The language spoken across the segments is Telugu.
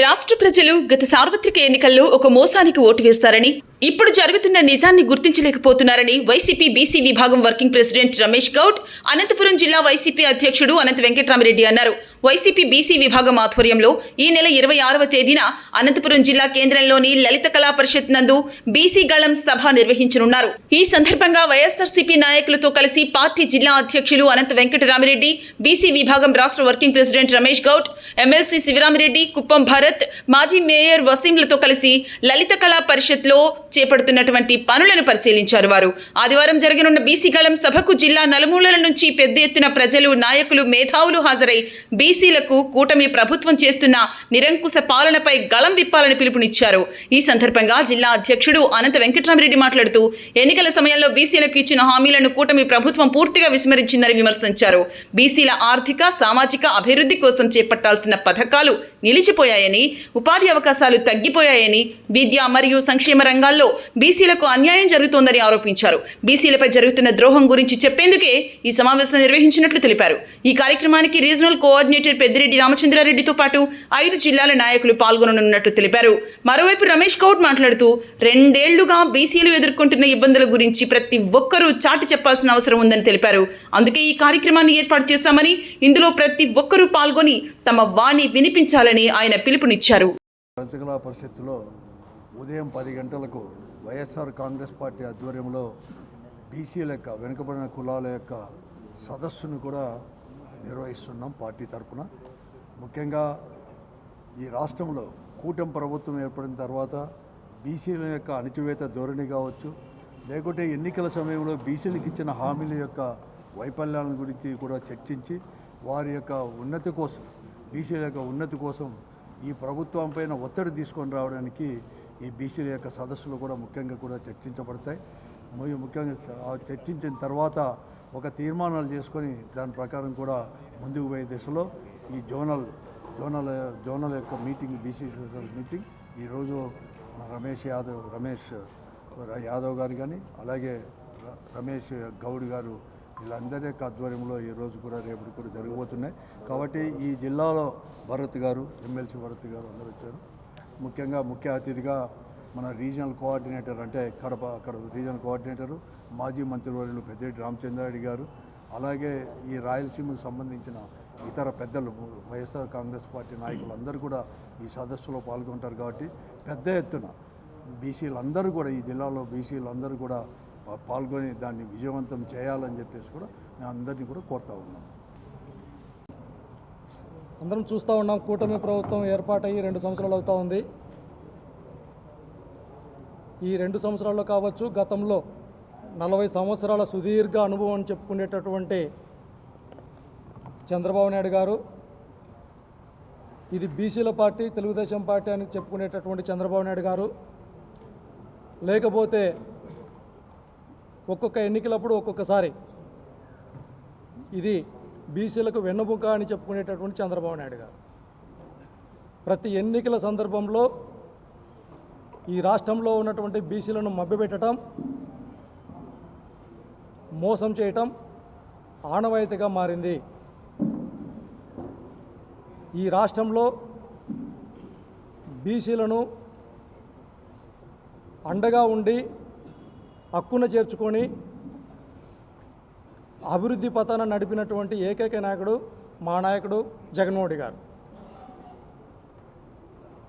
రాష్ట్ర ప్రజలు గత సార్వత్రిక ఎన్నికల్లో ఒక మోసానికి ఓటు వేశారని, ఇప్పుడు జరుగుతున్న నిజాన్ని గుర్తించలేకపోతున్నారని వైసీపీ బీసీ విభాగం వర్కింగ్ ప్రెసిడెంట్ రమేష్ గౌడ్, అనంతపురం జిల్లా వైసీపీ అధ్యక్షుడు అనంత వెంకట్రామిరెడ్డి అన్నారు. వైసీపీ బీసీ విభాగం ఆధ్వర్యంలో ఈ నెల 26వ తేదీన అనంతపురం జిల్లా కేంద్రంలోని లలిత కళా పరిషత్ నందు బీసీ గళం సభ నిర్వహించనున్నారు. ఈ సందర్భంగా వైఎస్ఆర్సీపీ నాయకులతో కలిసి పార్టీ జిల్లా అధ్యక్షులు అనంత వెంకటరామిరెడ్డి, బీసీ విభాగం రాష్ట్ర working president Ramesh Goud, MLC Sivaramireddy, Kuppam Bharat, మాజీ మేయర్ వసీంలతో కలిసి లలిత కళా పరిషత్ లో చేపడుతున్నటువంటి పనులను పరిశీలించారు. వారు ఆదివారం జరగనున్న బీసీ గళం సభకు జిల్లా నలుమూలల నుంచి పెద్ద ఎత్తున ప్రజలు, నాయకులు, మేధావులు హాజరై బీసీలకు కూటమి ప్రభుత్వం చేస్తున్న నిరంకుశ పాలనపై గళం విప్పాలని పిలుపునిచ్చారు. ఈ సందర్భంగా జిల్లా అధ్యక్షుడు అనంత వెంకటరామిరెడ్డి మాట్లాడుతూ ఎన్నికల సమయంలో బీసీలకు ఇచ్చిన హామీలను కూటమి ప్రభుత్వం పూర్తిగా విస్మరించిందని విమర్శించారు. బీసీల ఆర్థిక, సామాజిక అభివృద్ధి కోసం చేపట్టాల్సిన పథకాలు నిలిచిపోయాయని, ఉపాధి అవకాశాలు తగ్గిపోయాయని, విద్య మరియు సంక్షేమ రంగాల్లో బీసీలకు అన్యాయం జరుగుతోందని ఆరోపించారు. బీసీలపై జరుగుతున్న ద్రోహం గురించి చెప్పేందుకే ఈ సమావేశం నిర్వహించినట్లు తెలిపారు. ఈ కార్యక్రమానికి రీజనల్ కోఆర్డినేటర్ పెద్దిరెడ్డి రామచంద్రారెడ్డితో పాటు 5 జిల్లాల నాయకులు పాల్గొననున్నట్లు తెలిపారు. మరోవైపు రమేష్ గౌడ్ మాట్లాడుతూ 2 ఏళ్లుగా బీసీలు ఎదుర్కొంటున్న ఇబ్బందుల గురించి ప్రతి ఒక్కరూ చాటి చెప్పాల్సిన అవసరం ఉందని తెలిపారు. అందుకే ఈ కార్యక్రమాన్ని ఏర్పాటు చేశామని, ఇందులో ప్రతి ఒక్కరూ పాల్గొని తమ వాణి వినిపించాలని ఆయన పిలుపునిచ్చారు. ఉదయం 10 గంటలకు వైఎస్ఆర్ కాంగ్రెస్ పార్టీ ఆధ్వర్యంలో బీసీల యొక్క వెనుకబడిన కులాల యొక్క సదస్సును కూడా నిర్వహిస్తున్నాం పార్టీ తరఫున. ముఖ్యంగా ఈ రాష్ట్రంలో కూటమి ప్రభుత్వం ఏర్పడిన తర్వాత బీసీల యొక్క అణచివేత ధోరణి కావచ్చు, లేకుంటే ఎన్నికల సమయంలో బీసీలకు ఇచ్చిన హామీల యొక్క వైఫల్యాల గురించి కూడా చర్చించి వారి యొక్క ఉన్నతి కోసం, బీసీల యొక్క ఉన్నతి కోసం ఈ ప్రభుత్వం పైన ఒత్తిడి తీసుకొని రావడానికి ఈ బీసీల యొక్క సదస్సులు కూడా ముఖ్యంగా కూడా చర్చించబడతాయి. ముఖ్యంగా చర్చించిన తర్వాత ఒక తీర్మానాలు చేసుకొని దాని ప్రకారం కూడా ముందుకు పోయే దిశలో ఈ జోనల్ యొక్క మీటింగ్, బీసీ మీటింగ్ ఈరోజు రమేష్ యాదవ్ గారు కానీ, అలాగే రమేష్ గౌడ్ గారు, వీళ్ళందరి యొక్క ఆధ్వర్యంలో ఈరోజు కూడా రేపటి కూడా జరగబోతున్నాయి. కాబట్టి ఈ జిల్లాలో భరత్ గారు, ఎమ్మెల్సీ భరత్ గారు అందరూ వచ్చారు. ముఖ్యంగా ముఖ్య అతిథిగా మన రీజనల్ కోఆర్డినేటర్, అంటే అక్కడ రీజనల్ కోఆర్డినేటరు, మాజీ మంత్రివర్యులు పెద్దిరెడ్డి రామచంద్రారెడ్డి గారు, అలాగే ఈ రాయలసీమకు సంబంధించిన ఇతర పెద్దలు, వైఎస్ఆర్ కాంగ్రెస్ పార్టీ నాయకులు అందరూ కూడా ఈ సదస్సులో పాల్గొంటారు. కాబట్టి పెద్ద ఎత్తున బీసీలందరూ కూడా, ఈ జిల్లాలో బీసీలందరూ కూడా పాల్గొని దాన్ని విజయవంతం చేయాలని చెప్పేసి కూడా నేను అందరినీ కూడా కోరుతా ఉన్నాను. అందరం చూస్తూ ఉన్నాం, కూటమి ప్రభుత్వం ఏర్పాటయ్యి 2 సంవత్సరాలు అవుతూ ఉంది. ఈ 2 సంవత్సరాల్లో కావచ్చు, గతంలో 40 సంవత్సరాల సుదీర్ఘ అనుభవం అని చెప్పుకునేటటువంటి చంద్రబాబు నాయుడు గారు, ఇది బీసీల పార్టీ, తెలుగుదేశం పార్టీ అని చెప్పుకునేటటువంటి చంద్రబాబు నాయుడు గారు, లేకపోతే ఒక్కొక్క ఎన్నికలప్పుడు ఒక్కొక్కసారి ఇది బీసీలకు వెన్నుముక అని చెప్పుకునేటటువంటి చంద్రబాబు నాయుడు గారు, ప్రతి ఎన్నికల సందర్భంలో ఈ రాష్ట్రంలో ఉన్నటువంటి బీసీలను మభ్యపెట్టడం, మోసం చేయటం ఆనవాయితీగా మారింది. ఈ రాష్ట్రంలో బీసీలను అండగా ఉండి హక్కున చేర్చుకొని అభివృద్ధి పథాన నడిపినటువంటి ఏకైక నాయకుడు మా నాయకుడు జగన్మోహన్ రెడ్డి గారు.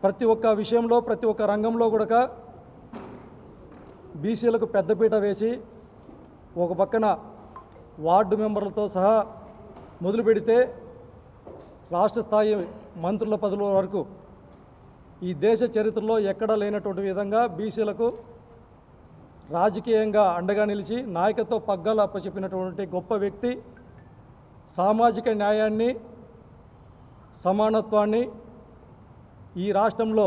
ప్రతి ఒక్క విషయంలో, ప్రతి ఒక్క రంగంలో కూడా బీసీలకు పెద్దపీట వేసి, ఒక పక్కన వార్డు మెంబర్లతో సహా మొదలు పెడితే రాష్ట్ర స్థాయి మంత్రుల పదవుల వరకు ఈ దేశ చరిత్రలో ఎక్కడా లేనటువంటి విధంగా బీసీలకు రాజకీయంగా అండగా నిలిచి నాయకత్వ పగ్గాలు అప్పచెప్పినటువంటి గొప్ప వ్యక్తి, సామాజిక న్యాయాన్ని, సమానత్వాన్ని ఈ రాష్ట్రంలో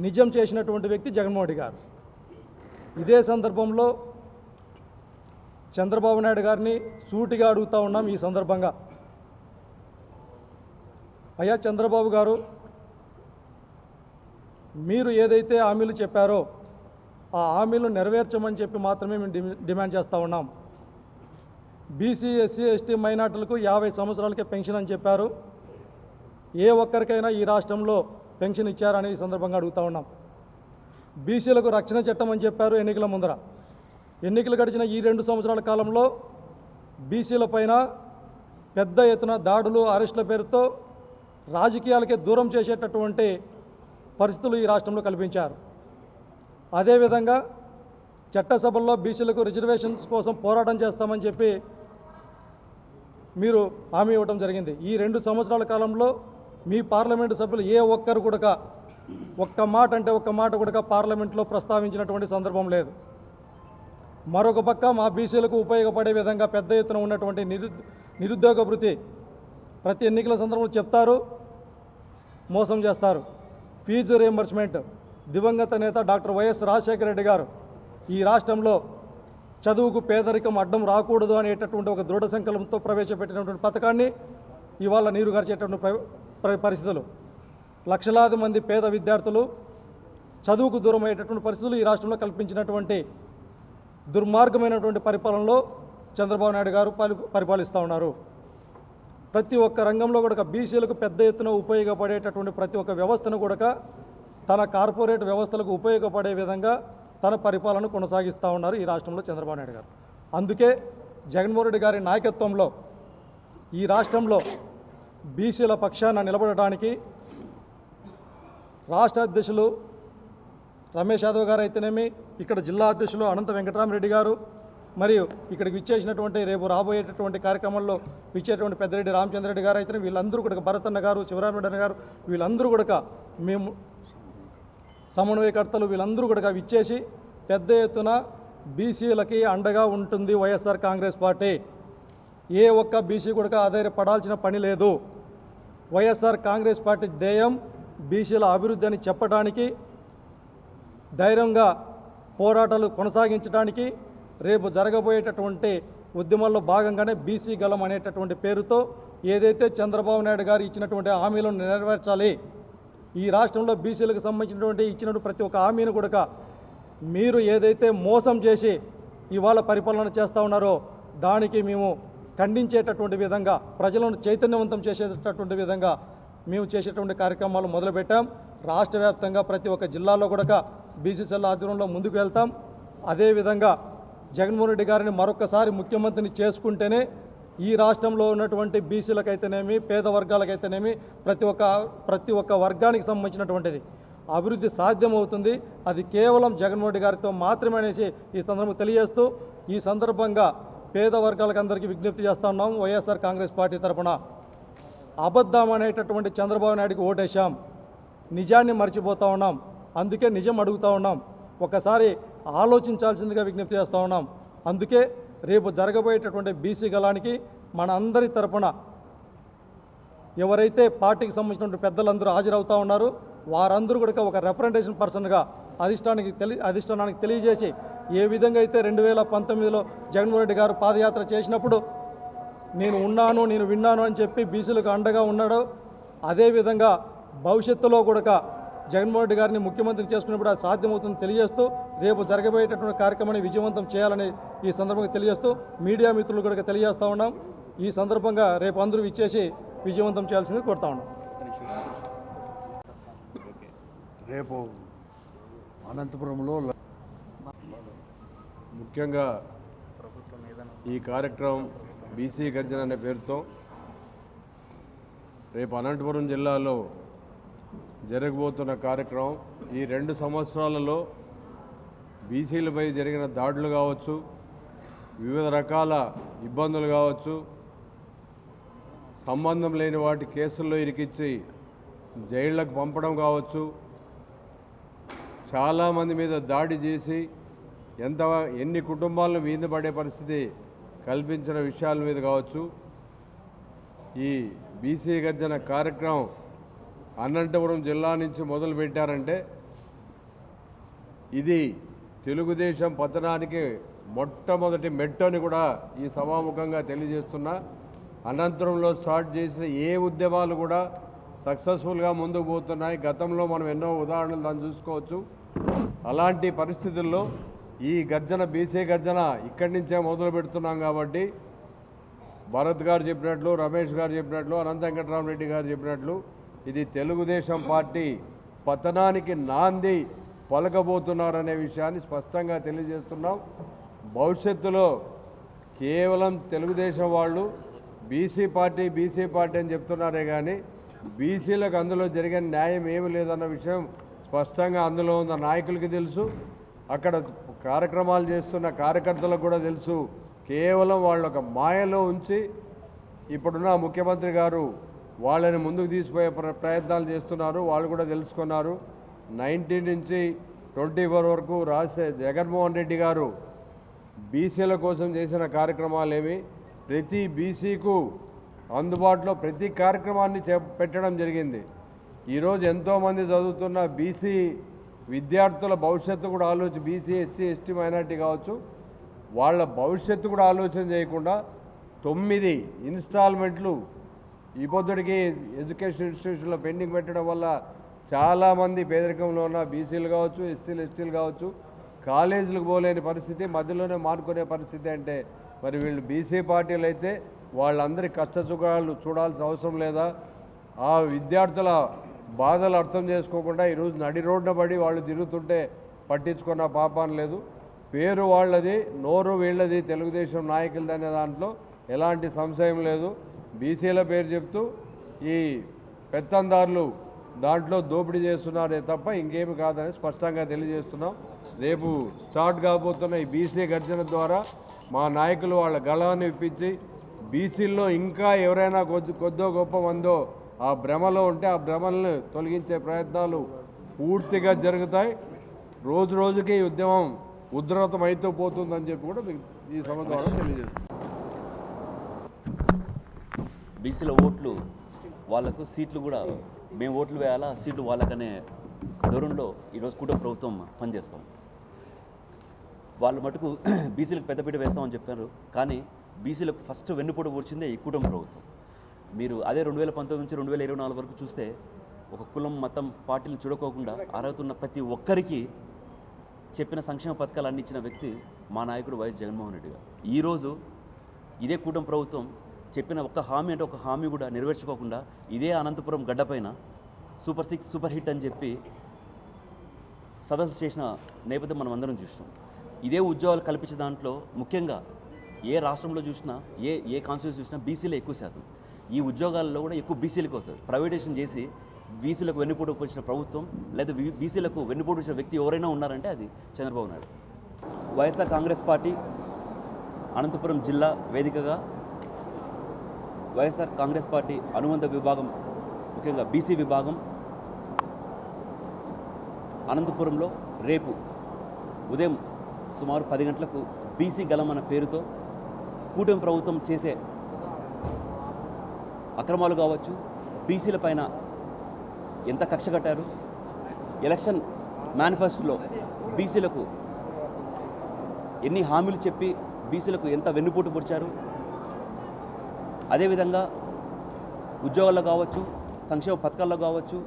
నిజం చేసినటువంటి వ్యక్తి జగన్మోహన్ రెడ్డి గారు. ఇదే సందర్భంలో చంద్రబాబు నాయుడు గారిని సూటిగా అడుగుతూ ఉన్నాం. ఈ సందర్భంగా, అయ్యా చంద్రబాబు గారు, మీరు ఏదైతే హామీలు చెప్పారో ఆ హామీలు నెరవేర్చమని చెప్పి మాత్రమే మేము డిమాండ్ చేస్తూ ఉన్నాం. బీసీ, ఎస్సీ, ఎస్టీ మైనార్టీలకు 50 సంవత్సరాలకే పెన్షన్ అని చెప్పారు. ఏ ఒక్కరికైనా ఈ రాష్ట్రంలో పెన్షన్ ఇచ్చారని ఈ సందర్భంగా అడుగుతా ఉన్నాం. బీసీలకు రక్షణ చట్టం అని చెప్పారు ఎన్నికల ముందర. ఎన్నికలు గడిచిన ఈ 2 సంవత్సరాల కాలంలో బీసీల పైన పెద్ద ఎత్తున దాడులు, అరెస్టుల పేరుతో రాజకీయాలకే దూరం చేసేటటువంటి పరిస్థితులు ఈ రాష్ట్రంలో కల్పించారు. అదేవిధంగా చట్టసభల్లో బీసీలకు రిజర్వేషన్స్ కోసం పోరాటం చేస్తామని చెప్పి మీరు హామీ ఇవ్వడం జరిగింది. ఈ 2 సంవత్సరాల కాలంలో మీ పార్లమెంటు సభ్యులు ఏ ఒక్కరు కూడా ఒక్క మాట కూడా పార్లమెంట్లో ప్రస్తావించినటువంటి సందర్భం లేదు. మరొక పక్క మా బీసీలకు ఉపయోగపడే విధంగా పెద్ద ఎత్తున ఉన్నటువంటి నిరుద్యోగ భృతి ప్రతి ఎన్నికల సందర్భంలో చెప్తారు, మోసం చేస్తారు. ఫీజు రియంబర్స్మెంట్ దివంగత నేత డాక్టర్ వైఎస్ రాజశేఖర రెడ్డి గారు ఈ రాష్ట్రంలో చదువుకు పేదరికం అడ్డం రాకూడదు అనేటటువంటి ఒక దృఢ సంకల్పంతో ప్రవేశపెట్టినటువంటి పథకాన్ని ఇవాళ నీరు గార్చేటటువంటి పరిస్థితులు, లక్షలాది మంది పేద విద్యార్థులు చదువుకు దూరం అయ్యేటటువంటి పరిస్థితులు ఈ రాష్ట్రంలో కల్పించినటువంటి దుర్మార్గమైనటువంటి పరిపాలనలో చంద్రబాబు నాయుడు గారు పరిపాలిస్తూ ఉన్నారు. ప్రతి ఒక్క రంగంలో కూడా బీసీలకు పెద్ద ఎత్తున ఉపయోగపడేటటువంటి ప్రతి ఒక్క వ్యవస్థను కూడా తన కార్పొరేట్ వ్యవస్థలకు ఉపయోగపడే విధంగా తన పరిపాలన కొనసాగిస్తూ ఉన్నారు ఈ రాష్ట్రంలో చంద్రబాబు నాయుడు గారు. అందుకే జగన్మోహన్ రెడ్డి గారి నాయకత్వంలో ఈ రాష్ట్రంలో బీసీల పక్షాన నిలబడటానికి రాష్ట్ర అధ్యక్షులు రమేష్ యాదవ్ గారు అయితేనేమి, ఇక్కడ జిల్లా అధ్యక్షులు అనంత వెంకటరామరెడ్డి గారు, మరియు ఇక్కడికి విచ్చేసినటువంటి రేపు రాబోయేటటువంటి కార్యక్రమంలో విచ్చేటువంటి పెద్దిరెడ్డి రామచంద్రరెడ్డి గారు అయితేనే వీళ్ళందరూ కూడా, భరతన్న గారు, శివరామరెడ్డి గారు, వీళ్ళందరూ కూడా మేము సమన్వయకర్తలు వీళ్ళందరూ కూడా విచ్చేసి పెద్ద ఎత్తున బీసీలకి అండగా ఉంటుంది వైఎస్ఆర్ కాంగ్రెస్ పార్టీ. ఏ ఒక్క బీసీ కూడా ఆధారపడాల్సిన పని లేదు. వైఎస్ఆర్ కాంగ్రెస్ పార్టీ ధ్యేయం బీసీల అభివృద్ధి అని చెప్పడానికి, ధైర్యంగా పోరాటాలు కొనసాగించడానికి రేపు జరగబోయేటటువంటి ఉద్యమాల్లో భాగంగానే బీసీ గలం అనేటటువంటి పేరుతో ఏదైతే చంద్రబాబు నాయుడు గారు ఇచ్చినటువంటి హామీలను నెరవేర్చాలి, ఈ రాష్ట్రంలో బీసీలకు సంబంధించినటువంటి ఇచ్చినటువంటి ప్రతి ఒక్క హామీని కూడా మీరు ఏదైతే మోసం చేసి ఇవాళ పరిపాలన చేస్తూ ఉన్నారో దానికి మేము ఖండించేటటువంటి విధంగా, ప్రజలను చైతన్యవంతం చేసేటటువంటి విధంగా మేము చేసేటువంటి కార్యక్రమాలు మొదలుపెట్టాం. రాష్ట్ర వ్యాప్తంగా ప్రతి ఒక్క జిల్లాలో కూడా బీసీసీఎల్ ఆధ్వర్యంలో ముందుకు వెళ్తాం. అదేవిధంగా జగన్మోహన్ రెడ్డి గారిని మరొకసారి ముఖ్యమంత్రిని చేసుకుంటేనే ఈ రాష్ట్రంలో ఉన్నటువంటి బీసీలకైతేనేమి, పేద వర్గాలకైతేనేమి, ప్రతి ఒక్క వర్గానికి సంబంధించినటువంటిది అభివృద్ధి సాధ్యమవుతుంది. అది కేవలం జగన్మోహన్ రెడ్డి గారితో మాత్రమే అనేసి ఈ సందర్భంగా తెలియజేస్తూ, ఈ సందర్భంగా పేద వర్గాలకు అందరికీ విజ్ఞప్తి చేస్తూ ఉన్నాం. వైఎస్ఆర్ కాంగ్రెస్ పార్టీ తరఫున అబద్ధం అనేటటువంటి చంద్రబాబు నాయుడికి ఓటేశాం, నిజాన్ని మర్చిపోతూ ఉన్నాం. అందుకే నిజం అడుగుతూ ఉన్నాం. ఒకసారి ఆలోచించాల్సిందిగా విజ్ఞప్తి చేస్తూ ఉన్నాం. అందుకే రేపు జరగబోయేటటువంటి బీసీ గలానికి మన అందరి తరపున ఎవరైతే పార్టీకి సంబంధించినటువంటి పెద్దలందరూ హాజరవుతూ ఉన్నారో వారందరూ కూడా ఒక రిప్రజెంటేషన్ పర్సన్గా అధిష్టానానికి తెలియజేసి, ఏ విధంగా అయితే 2019లో జగన్మోహన్ రెడ్డి గారు పాదయాత్ర చేసినప్పుడు నేను ఉన్నాను, నేను విన్నాను అని చెప్పి బీసీలకు అండగా ఉన్నాడో, అదేవిధంగా భవిష్యత్తులో కూడా జగన్మోహన్ రెడ్డి గారిని ముఖ్యమంత్రిని చేసుకున్నప్పుడు అది సాధ్యమవుతుందని తెలియజేస్తూ, రేపు జరగబోయేటటువంటి కార్యక్రమాన్ని విజయవంతం చేయాలని ఈ సందర్భంగా తెలియజేస్తూ మీడియా మిత్రులు కూడా తెలియజేస్తూ ఉన్నాం. ఈ సందర్భంగా రేపు అందరూ ఇచ్చేసి విజయవంతం చేయాల్సింది కోరుతా ఉన్నాం. రేపు అనంతపురంలో ముఖ్యంగా ఈ కార్యక్రమం బీసీ గర్జన అనే పేరుతో రేపు అనంతపురం జిల్లాలో జరగబోతున్న కార్యక్రమం ఈ 2 సంవత్సరాలలో బీసీలపై జరిగిన దాడులు కావచ్చు, వివిధ రకాల ఇబ్బందులు కావచ్చు, సంబంధం లేని వాటి కేసుల్లో ఇరికిచ్చి జైళ్లకు పంపడం కావచ్చు, చాలామంది మీద దాడి చేసి ఎన్ని కుటుంబాలను వీధి పడే పరిస్థితి కల్పించిన విషయాల మీద కావచ్చు, ఈ బీసీ గర్జన కార్యక్రమం అనంతపురం జిల్లా నుంచి మొదలు పెట్టారంటే ఇది తెలుగుదేశం పతనానికి మొట్టమొదటి మెట్టు అని కూడా ఈ సభాముఖంగా తెలియజేస్తున్నా. అనంతపురంలో స్టార్ట్ చేసిన ఏ ఉద్యమాలు కూడా సక్సెస్ఫుల్గా ముందుకు పోతున్నాయి. గతంలో మనం ఎన్నో ఉదాహరణలు దాన్ని చూసుకోవచ్చు. అలాంటి పరిస్థితుల్లో ఈ గర్జన, బీసీ గర్జన ఇక్కడి నుంచే మొదలు పెడుతున్నాం కాబట్టి భరత్ గారు చెప్పినట్లు, రమేష్ గారు చెప్పినట్లు, అనంత వెంకటరామరెడ్డి గారు చెప్పినట్లు ఇది తెలుగుదేశం పార్టీ పతనానికి నాంది పలకబోతున్నారనే విషయాన్ని స్పష్టంగా తెలియజేస్తున్నాం. భవిష్యత్తులో కేవలం తెలుగుదేశం వాళ్ళు బీసీ పార్టీ అని చెప్తున్నారే కానీ బీసీలకు అందులో జరిగిన న్యాయం ఏమీ లేదన్న విషయం స్పష్టంగా అందులో ఉన్న నాయకులకి తెలుసు, అక్కడ కార్యక్రమాలు చేస్తున్న కార్యకర్తలకు కూడా తెలుసు. కేవలం వాళ్ళు ఒక మాయలో ఉంచి ఇప్పుడున్న ముఖ్యమంత్రి గారు వాళ్ళని ముందుకు తీసుకుపోయే ప్రయత్నాలు చేస్తున్నారు. వాళ్ళు కూడా తెలుసుకున్నారు. 19 నుంచి 24 వరకు జగన్మోహన్ రెడ్డి గారు బీసీల కోసం చేసిన కార్యక్రమాలేమి ప్రతి బీసీకు అందుబాటులో ప్రతి కార్యక్రమాన్ని పెట్టడం జరిగింది. ఈరోజు ఎంతోమంది చదువుతున్న బీసీ విద్యార్థుల భవిష్యత్తు కూడా బీసీ ఎస్సీ ఎస్టీ మైనార్టీ కావచ్చు, వాళ్ళ భవిష్యత్తు కూడా ఆలోచన చేయకుండా 9 ఇన్స్టాల్మెంట్లు ఈ పొద్దుడికి ఎడ్యుకేషన్ ఇన్స్టిట్యూషన్లో పెండింగ్ పెట్టడం వల్ల చాలామంది పేదరికంలో ఉన్న బీసీలు కావచ్చు, ఎస్సీలు ఎస్టీలు కావచ్చు కాలేజీలకు పోలేని పరిస్థితి, మధ్యలోనే మానుకునే పరిస్థితి. అంటే మరి వీళ్ళు బీసీ పార్టీలు అయితే వాళ్ళందరి కష్టసుఖాలు చూడాల్సిన అవసరం లేదా? ఆ విద్యార్థుల బాధలు అర్థం చేసుకోకుండా ఈరోజు నడి రోడ్డున పడి వాళ్ళు తిరుగుతుంటే పట్టించుకున్న పాపాన్ లేదు. పేరు వాళ్ళది, నోరు వీళ్ళది, తెలుగుదేశం నాయకులది అనే దాంట్లో ఎలాంటి సంశయం లేదు. బీసీల పేరు చెప్తూ ఈ పెత్తందారులు దాంట్లో దోపిడీ చేస్తున్నారే తప్ప ఇంకేమి కాదని స్పష్టంగా తెలియజేస్తున్నాం. రేపు స్టార్ట్ కాబోతున్న ఈ బీసీ గర్జన ద్వారా మా నాయకులు వాళ్ళ గళాన్ని ఇప్పించి బీసీల్లో ఇంకా ఎవరైనా కొద్దో గొప్ప మందో ఆ భ్రమలో ఉంటే ఆ భ్రమలను తొలగించే ప్రయత్నాలు పూర్తిగా జరుగుతాయి. రోజు రోజుకి ఈ ఉద్యమం ఉధృతమైతూ పోతుందని చెప్పి కూడా ఈ సభ ద్వారా తెలియజేస్తున్నాం. బీసీల ఓట్లు వాళ్ళకు, సీట్లు కూడా మేము ఓట్లు వేయాలా, సీట్లు వాళ్ళకనే ధోరణిలో ఈరోజు కూటమి ప్రభుత్వం పనిచేస్తాం. వాళ్ళు మటుకు బీసీలకు పెద్దపీట వేస్తామని చెప్పారు, కానీ బీసీలకు ఫస్ట్ వెన్నుపోటు కూర్చుందే ఈ కూటమి ప్రభుత్వం. మీరు అదే 2019 నుంచి 2024 వరకు చూస్తే ఒక కులం మతం పార్టీలు చూడకోకుండా అర్హత ఉన్న ప్రతి ఒక్కరికి చెప్పిన సంక్షేమ పథకాలు అందించిన వ్యక్తి మా నాయకుడు వైఎస్ జగన్మోహన్ రెడ్డి గారు. ఈరోజు ఇదే కూటమి ప్రభుత్వం చెప్పిన ఒక్క హామీ అంటే ఒక హామీ కూడా నెరవేర్చుకోకుండా ఇదే అనంతపురం గడ్డపైన సూపర్ 6 సూపర్ హిట్ అని చెప్పి సదస్సు చేసిన నేపథ్యం మనం అందరం చూసినాం. ఇదే ఉద్యోగాలు కల్పించే దాంట్లో ముఖ్యంగా ఏ రాష్ట్రంలో చూసినా ఏ కాన్స్టిట్యూన్సీ చూసినా బీసీలే ఎక్కువ శాతం. ఈ ఉద్యోగాల్లో కూడా ఎక్కువ బీసీలకు వస్తుంది. ప్రైవేటైజేషన్ చేసి బీసీలకు వెన్నుపోటు వచ్చిన ప్రభుత్వం లేదా బీసీలకు వెన్నుపోటు వచ్చిన వ్యక్తి ఎవరైనా ఉన్నారంటే అది చంద్రబాబు నాయుడు. వైఎస్ఆర్ కాంగ్రెస్ పార్టీ అనంతపురం జిల్లా వేదికగా వైఎస్ఆర్ కాంగ్రెస్ పార్టీ అనుబంధ విభాగం, ముఖ్యంగా బీసీ విభాగం అనంతపురంలో రేపు ఉదయం సుమారు 10 గంటలకు బీసీ గలం అన్న పేరుతో కూటమి ప్రభుత్వం చేసే అక్రమాలు కావచ్చు, బీసీల పైన ఎంత కక్ష కట్టారు, ఎలక్షన్ మేనిఫెస్టోలో బీసీలకు ఎన్ని హామీలు చెప్పి బీసీలకు ఎంత వెన్నుపోటు పొడిచారు, అదేవిధంగా ఉద్యోగాల్లో కావచ్చు, సంక్షేమ పథకాల్లో కావచ్చు,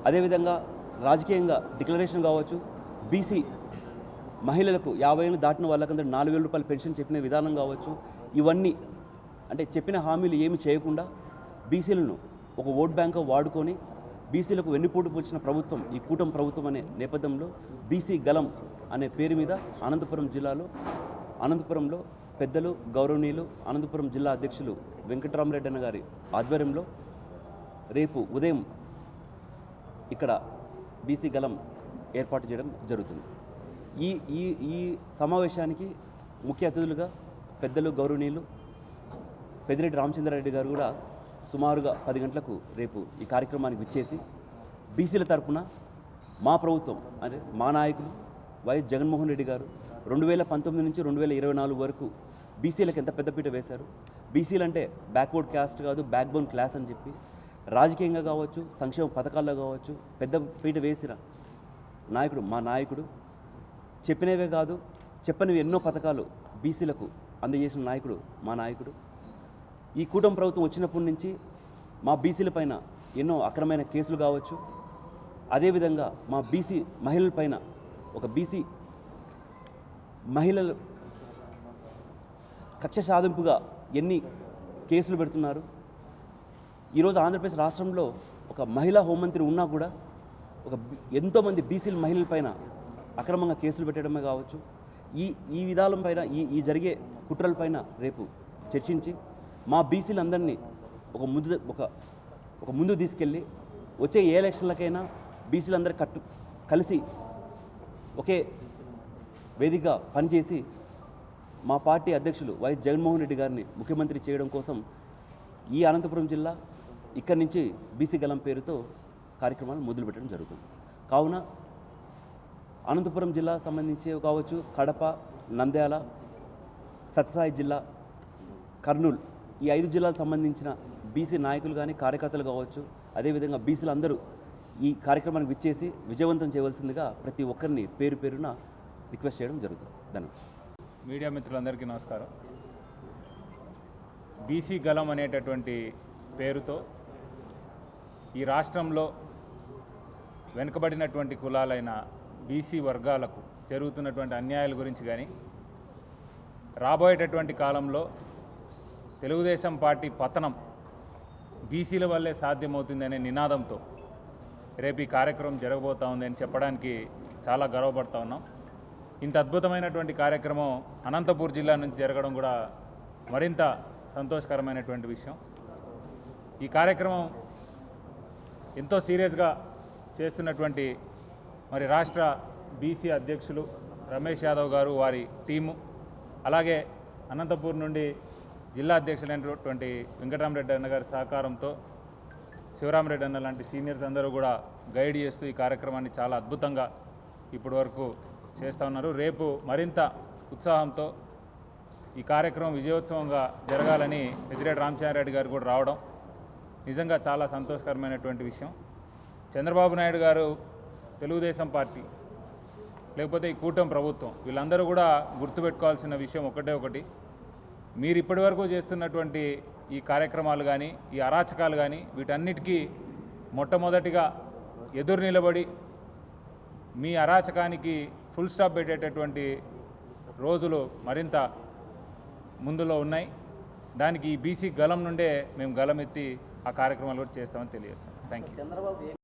అదేవిధంగా రాజకీయంగా డిక్లరేషన్ కావచ్చు, బీసీ మహిళలకు 50 ఏళ్ళు దాటిన వాళ్ళకందరూ 4,000 రూపాయల పెన్షన్ చెప్పిన విధానం కావచ్చు, ఇవన్నీ అంటే చెప్పిన హామీలు ఏమి చేయకుండా బీసీలను ఒక ఓట్ బ్యాంక్ వాడుకొని బీసీలకు వెన్నుపోటు పొడిచిన ప్రభుత్వం ఈ కూటమి ప్రభుత్వం అనే నేపథ్యంలో బీసీ గలం అనే పేరు మీద అనంతపురంలో పెద్దలు గౌరవనీయులు అనంతపురం జిల్లా అధ్యక్షులు వెంకటరామరెడ్డి అన్న గారి ఆధ్వర్యంలో రేపు ఉదయం ఇక్కడ బీసీ గలం ఏర్పాటు చేయడం జరుగుతుంది. ఈ సమావేశానికి ముఖ్య అతిథులుగా పెద్దలు గౌరవనీయులు పెద్దిరెడ్డి రామచంద్రారెడ్డి గారు కూడా సుమారుగా 10 గంటలకు రేపు ఈ కార్యక్రమానికి విచ్చేసి బీసీల తరఫున మా ప్రభుత్వం అంటే మా నాయకులు వైఎస్ జగన్మోహన్ రెడ్డి గారు 2019 నుంచి 2024 వరకు బీసీలకు ఎంత పెద్దపీట వేశారు, బీసీలు అంటే బ్యాక్వర్డ్ క్యాస్ట్ కాదు బ్యాక్బోన్ క్లాస్ అని చెప్పి రాజకీయంగా కావచ్చు, సంక్షేమ పథకాల్లో కావచ్చు పెద్దపీట వేసిన నాయకుడు మా నాయకుడు. చెప్పినవే కాదు చెప్పనివి ఎన్నో పథకాలు బీసీలకు అందజేసిన నాయకుడు మా నాయకుడు. ఈ కూటమి ప్రభుత్వం వచ్చినప్పటి నుంచి మా బీసీల పైన ఎన్నో అక్రమైన కేసులు కావచ్చు, అదేవిధంగా మా బీసీ మహిళలపైన ఒక బీసీ మహిళలు కక్ష సాధింపుగా ఎన్ని కేసులు పెడుతున్నారు, ఈరోజు ఆంధ్రప్రదేశ్ రాష్ట్రంలో ఒక మహిళా హోంమంత్రి ఉన్నా కూడా ఎంతోమంది బీసీల మహిళల పైన అక్రమంగా కేసులు పెట్టడమే కావచ్చు, ఈ విధానం పైన ఈ జరిగే కుట్రలపైన రేపు చర్చించి మా బీసీలందరినీ ఒక ముందు తీసుకెళ్ళి వచ్చే ఏ ఎలక్షన్లకైనా బీసీలందరూ కలిసి ఒకే వేదికగా పనిచేసి మా పార్టీ అధ్యక్షులు వైఎస్ జగన్మోహన్ రెడ్డి గారిని ముఖ్యమంత్రి చేయడం కోసం ఈ అనంతపురం జిల్లా ఇక్కడి నుంచి బీసీ గలం పేరుతో కార్యక్రమాలు మొదలుపెట్టడం జరుగుతుంది. కావున అనంతపురం జిల్లా సంబంధించి కావచ్చు, కడప, నంద్యాల, సత్యసాయి జిల్లా, కర్నూలు ఈ 5 జిల్లాలకు సంబంధించిన బీసీ నాయకులు కానీ కార్యకర్తలు కావచ్చు, అదేవిధంగా బీసీలు అందరూ ఈ కార్యక్రమానికి విచ్చేసి విజయవంతం చేయవలసిందిగా ప్రతి ఒక్కరిని పేరు పేరున రిక్వెస్ట్ చేయడం జరుగుతుంది. ధన్యవాదాలు. మీడియా మిత్రులందరికీ నమస్కారం. బీసీ గలం అనేటటువంటి పేరుతో ఈ రాష్ట్రంలో వెనుకబడినటువంటి కులాలైన బీసీ వర్గాలకు జరుగుతున్నటువంటి అన్యాయాల గురించి కానీ, రాబోయేటటువంటి కాలంలో తెలుగుదేశం పార్టీ పతనం బీసీల వల్లే సాధ్యమవుతుందనే నినాదంతో రేపు ఈ కార్యక్రమం జరగబోతూ ఉందని చెప్పడానికి చాలా గర్వపడుతూ ఉన్నాం. ఇంత అద్భుతమైనటువంటి కార్యక్రమం అనంతపూర్ జిల్లా నుంచి జరగడం కూడా మరింత సంతోషకరమైనటువంటి విషయం. ఈ కార్యక్రమం ఎంతో సీరియస్గా చేస్తున్నటువంటి మరి రాష్ట్ర బీసీ అధ్యక్షులు రమేష్ యాదవ్ గారు, వారి టీము, అలాగే అనంతపూర్ నుండి జిల్లా అధ్యక్షులైనటువంటి వెంకటరామరెడ్డి అన్న గారి సహకారంతో శివరామరెడ్డి అన్న లాంటి సీనియర్స్ అందరూ కూడా గైడ్ చేస్తూ ఈ కార్యక్రమాన్ని చాలా అద్భుతంగా ఇప్పటి వరకు చేస్తూ ఉన్నారు. రేపు మరింత ఉత్సాహంతో ఈ కార్యక్రమం విజయోత్సవంగా జరగాలని పెద్దిరెడ్డి రామచంద్రారెడ్డి గారు కూడా రావడం నిజంగా చాలా సంతోషకరమైనటువంటి విషయం. చంద్రబాబు నాయుడు గారు, తెలుగుదేశం పార్టీ, లేకపోతే ఈ కూటమి ప్రభుత్వం, వీళ్ళందరూ కూడా గుర్తుపెట్టుకోవాల్సిన విషయం ఒకటి, మీరు ఇప్పటి వరకు చేస్తున్నటువంటి ఈ కార్యక్రమాలు కానీ, ఈ అరాచకాలు కానీ, వీటన్నిటికీ మొట్టమొదటిగా ఎదురు నిలబడి మీ అరాచకానికి ఫుల్ స్టాప్ పెట్టేటటువంటి రోజులు మరింత ముందులో ఉన్నాయి. దానికి ఈ బీసీ గలం నుండే మేము గలమెత్తి ఆ కార్యక్రమాలు కూడా చేస్తామని తెలియజేస్తాం. Thank you.